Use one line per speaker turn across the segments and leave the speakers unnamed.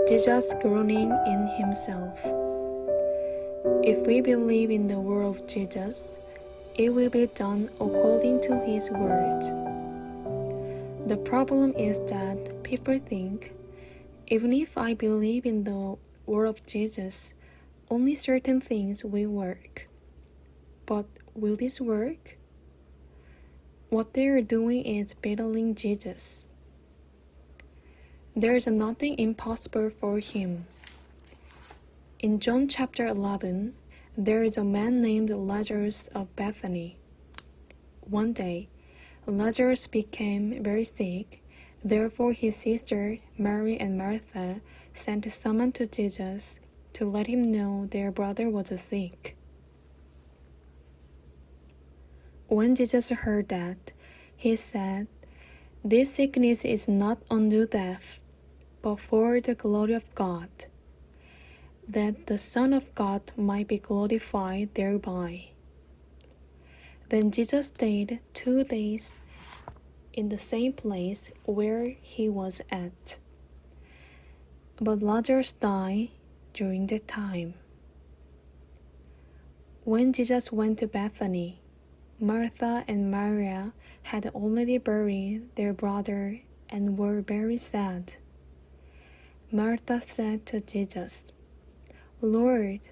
Jesus groaning in himself. If we believe in the word of Jesus, it will be done according to his word. The problem is that people think, even if I believe in the word of Jesus, only certain things will work. But will this work? What they are doing is battling Jesus. There is nothing impossible for him. In John chapter 11, there is a man named Lazarus of Bethany. One day, Lazarus became very sick. Therefore his sister, Mary and Martha, sent someone to Jesus to let him know their brother was sick. When Jesus heard that, he said, "This sickness is not unto death, but for the glory of God, that the Son of God might be glorified thereby." Then Jesus stayed 2 days in the same place where he was at. But Lazarus died during that time. When Jesus went to Bethany, Martha and Maria had already buried their brother and were very sad. Martha said to Jesus, "Lord,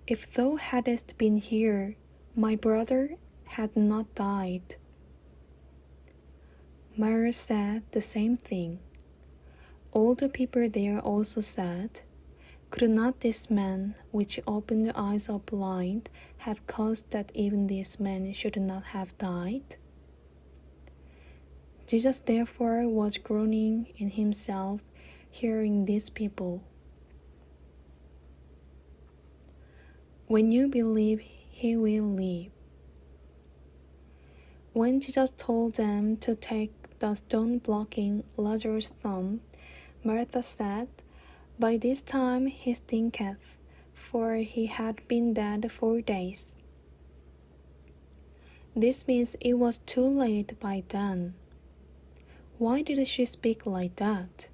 if thou hadst been here, my brother had not died." Maria said the same thing. All the people there also said, "Could not this man, which opened the eyes of blind, have caused that even this man should not have died?" Jesus therefore was groaning in himself, hearing these people. When you believe, he will live. When Jesus told them to take the stone blocking Lazarus' thumb, Martha said, "By this time he stinketh, for he had been dead 4 days." This means it was too late by then. Why did she speak like that?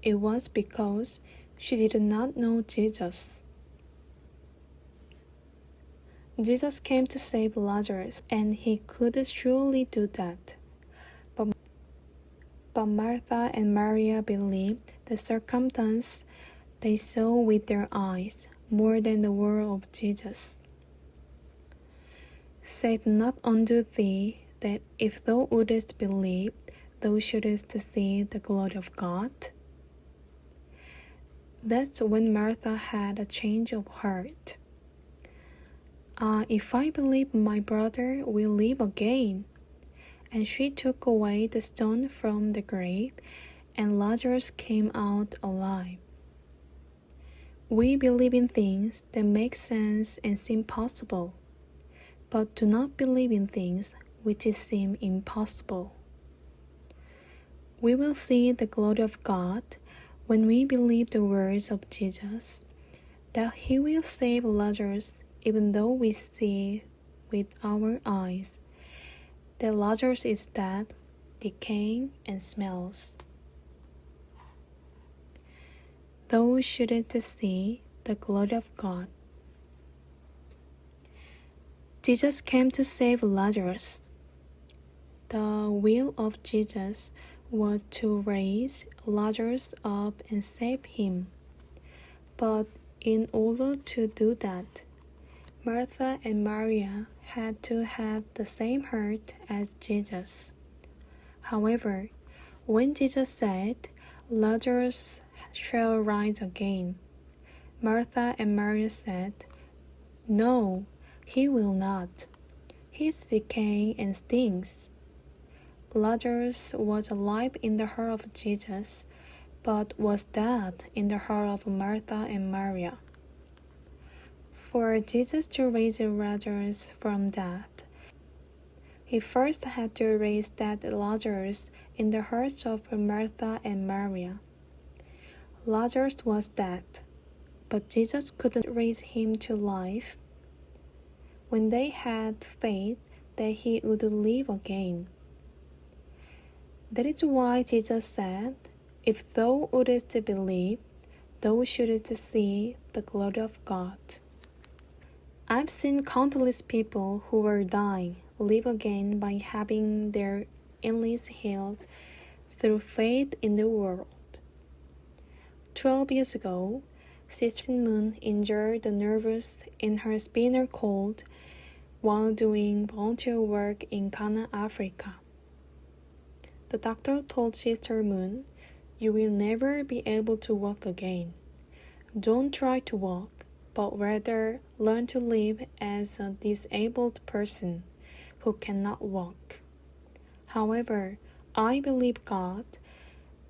It was because she did not know Jesus. Jesus came to save Lazarus, and he could surely do that. But Martha and Maria believed the circumstance they saw with their eyes more than the word of Jesus. "Say not unto thee that if thou wouldest believe, thou shouldest see the glory of God?" That's when Martha had a change of heart. If I believe, my brother will live again." And she took away the stone from the grave, and Lazarus came out alive. We believe in things that make sense and seem possible, but do not believe in things which seem impossible. We will see the glory of God when we believe the words of Jesus, that he will save Lazarus even though we see with our eyes that Lazarus is dead, decaying, and smells. Thou shouldest see the glory of God. Jesus came to save Lazarus. The will of Jesus was to raise Lazarus up and save him. But in order to do that, Martha and Maria had to have the same heart as Jesus. However, when Jesus said, "Lazarus shall rise again," Martha and Maria said, "No, he will not. He is decaying and stinks." Lazarus was alive in the heart of Jesus, but was dead in the heart of Martha and Maria. For Jesus to raise Lazarus from death, he first had to raise dead Lazarus in the hearts of Martha and Maria. Lazarus was dead, but Jesus couldn't raise him to life. When they had faith that he would live again. That is why Jesus said, If thou wouldest believe, thou shouldst see the glory of God. I've seen countless people who were dying live again by having their illness healed through faith in the world. 12 years ago, Sister Moon injured the nerves in her spinal cord while doing volunteer work in Ghana, Africa. The doctor told Sister Moon, "You will never be able to walk again. Don't try to walk, but rather learn to live as a disabled person who cannot walk." However, I believe God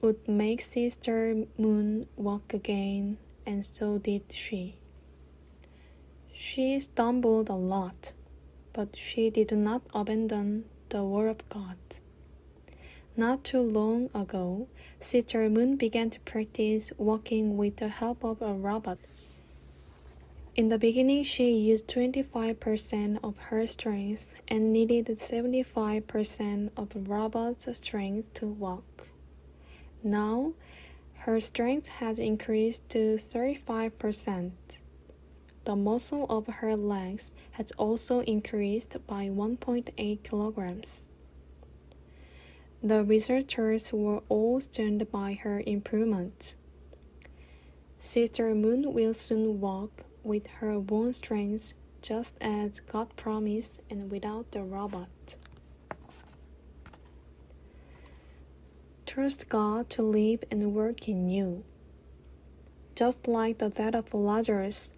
would make Sister Moon walk again, and so did she. She stumbled a lot, but she did not abandon the Word of God. Not too long ago, Sister Moon began to practice walking with the help of a robot. In the beginning, she used 25% of her strength and needed 75% of the robot's strength to walk. Now, her strength has increased to 35%. The muscle of her legs has also increased by 1.8 kilograms. The researchers were all stunned by her improvement. Sister Moon will soon walk with her own strength, just as God promised, and without the robot. Trust God to live and work in you. Just like the death of Lazarus,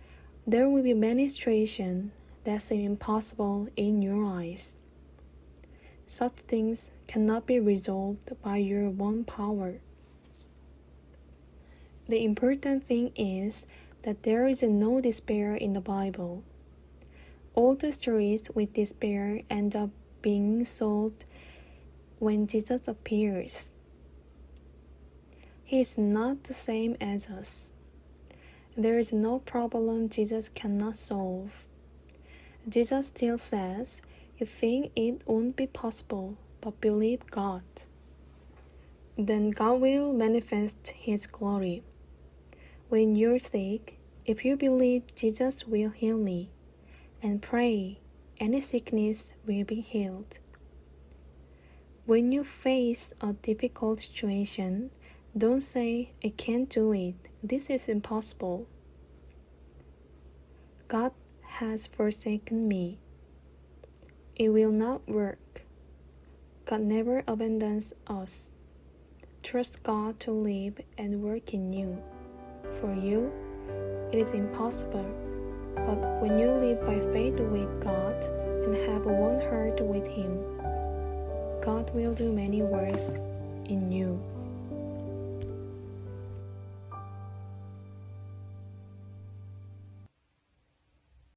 there will be many situations that seem impossible in your eyes. Such things cannot be resolved by your own power. The important thing is that there is no despair in the Bible. All the stories with despair end up being solved when Jesus appears. He is not the same as us. There is no problem Jesus cannot solve. Jesus still says, "You think it won't be possible, but believe God." Then God will manifest His glory. When you're sick, if you believe Jesus will heal me, and pray, any sickness will be healed. When you face a difficult situation, don't say, "I can't do it. This is impossible. God has forsaken me. It will not work." God never abandons us. Trust God to live and work in you. For you, it is impossible. But when you live by faith with God and have one heart with Him, God will do many works in you.